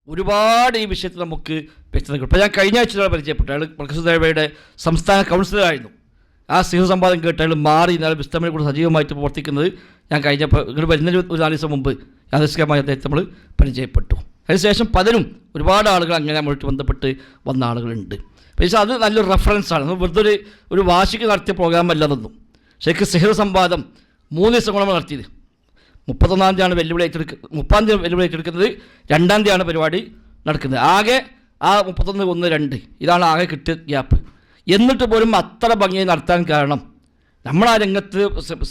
ഒരുപാട് ഈ വിഷയത്തിൽ നമുക്ക് വ്യക്തത കിട്ടും. ഇപ്പോൾ ഞാൻ കഴിഞ്ഞ ആഴ്ച പരിചയപ്പെട്ടു. അയാൾ പ്രകാശ് സംസ്ഥാന കൗൺസിലറായിരുന്നു. ആ സിംഹസംവാദം കേട്ട് അയാൾ മാറി ഇന്നാൾ വിസ്തമനെ കൂടെ സജീവമായിട്ട് പ്രവർത്തിക്കുന്നത് ഞാൻ കഴിഞ്ഞപ്പോൾ ഇങ്ങോട്ട് വരുന്നതിന് ഒരു 4 ദിവസം മുമ്പ് യാദൃശ്ചികമായി അദ്ദേഹത്തെ നമ്മൾ പരിചയപ്പെട്ടു. അതിനുശേഷം പലരും ഒരുപാട് ആളുകൾ അങ്ങനെ നമ്മളുമായിട്ട് ബന്ധപ്പെട്ട് വന്ന ആളുകളുണ്ട്. പക്ഷേ അത് നല്ലൊരു റെഫറൻസാണ്. വെറുതെ ഒരു വാശിക്ക് നടത്തിയ പ്രോഗ്രാം അല്ലാതൊന്നും. ശരിക്കും സിഹിർ സംവാദം 3 ദിവസം കൊണ്ട് നമ്മൾ നടത്തിയത്. 31-ാം തീയതിയാണ് വെല്ലുവിളി ഏറ്റെടുക്കുന്നത്. 30-ാം തീയതി വെല്ലുവിളി ഏറ്റെടുക്കുന്നത്, 2-ാം തീയതിയാണ് പരിപാടി നടക്കുന്നത്. ആകെ ആ 31, 1, 2 ഇതാണ് ആകെ കിട്ടിയ ഗ്യാപ്പ്. എന്നിട്ട് പോലും അത്ര ഭംഗിയായി നടത്താൻ കാരണം നമ്മൾ ആ രംഗത്ത്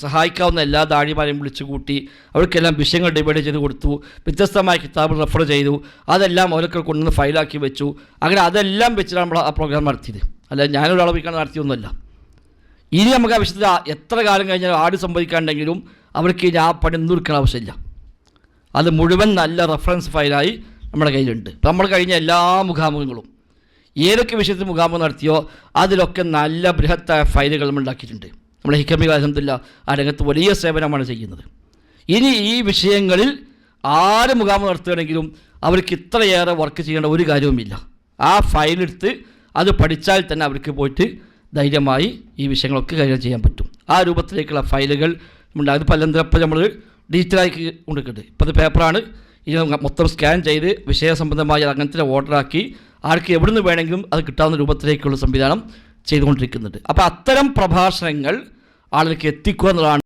സഹായിക്കാവുന്ന എല്ലാ ദാഴിമാരെയും വിളിച്ചു കൂട്ടി അവർക്കെല്ലാം വിഷയങ്ങൾ ഡിവൈഡ് ചെയ്ത് കൊടുത്തു. വ്യത്യസ്തമായ കിതാബ് റെഫർ ചെയ്തു. അതെല്ലാം അവരൊക്കെ കൊണ്ടുവന്ന് ഫയലാക്കി വെച്ചു. അങ്ങനെ അതെല്ലാം വെച്ചിട്ടാണ് നമ്മൾ ആ പ്രോഗ്രാം നടത്തിയത്. അല്ല ഞാനൊരാളെ വയ്ക്കാൻ നടത്തിയൊന്നുമല്ല. ഇനി നമുക്ക് ആ വിഷയത്തിൽ എത്ര കാലം കഴിഞ്ഞാൽ ആട് സംഭവിക്കാണ്ടെങ്കിലും അവർക്ക് ഇനി ആ പണി ഒന്നും എടുക്കാൻ ആവശ്യമില്ല. അത് മുഴുവൻ നല്ല റെഫറൻസ് ഫയലായി നമ്മുടെ കയ്യിലുണ്ട്. ഇപ്പം നമ്മൾ കഴിഞ്ഞ എല്ലാ മുഖാമുഖങ്ങളും ഏതൊക്കെ വിഷയത്തിൽ മുഖാമുഖം നടത്തിയോ അതിലൊക്കെ നല്ല ബൃഹത്തായ ഫയലുകൾ നമ്മൾ ഉണ്ടാക്കിയിട്ടുണ്ട്. നമ്മളെ ഹിക്കമി അൽഹംദുലില്ലാഹ് ആ രംഗത്ത് വലിയ സേവനമാണ് ചെയ്യുന്നത്. ഇനി ഈ വിഷയങ്ങളിൽ ആര് മുഖാമുഖം നടത്തുകയാണെങ്കിലും അവർക്ക് ഇത്രയേറെ വർക്ക് ചെയ്യേണ്ട ഒരു കാര്യവുമില്ല. ആ ഫയലെടുത്ത് അത് പഠിച്ചാൽ തന്നെ അവർക്ക് പോയിട്ട് ധൈര്യമായി ഈ വിഷയങ്ങളൊക്കെ കൈകാര്യം ചെയ്യാൻ പറ്റും. ആ രൂപത്തിലേക്കുള്ള ഫയലുകൾ ഉണ്ടാകും. അത് പലന്തരപ്പോൾ നമ്മൾ ഡിജിറ്റലായി കൊണ്ടിരിക്കുന്നുണ്ട്. ഇപ്പോൾ അത് പേപ്പറാണ്. ഇത് മൊത്തം സ്കാൻ ചെയ്ത് വിഷയസംബന്ധമായി അങ്ങനത്തെ ഓർഡറാക്കി ആർക്ക് എവിടെ നിന്ന് വേണമെങ്കിലും അത് കിട്ടാവുന്ന രൂപത്തിലേക്കുള്ള സംവിധാനം ചെയ്തുകൊണ്ടിരിക്കുന്നുണ്ട്. അപ്പോൾ അത്തരം പ്രഭാഷണങ്ങൾ ആളുകൾക്ക് എത്തിക്കുക എന്നുള്ളതാണ്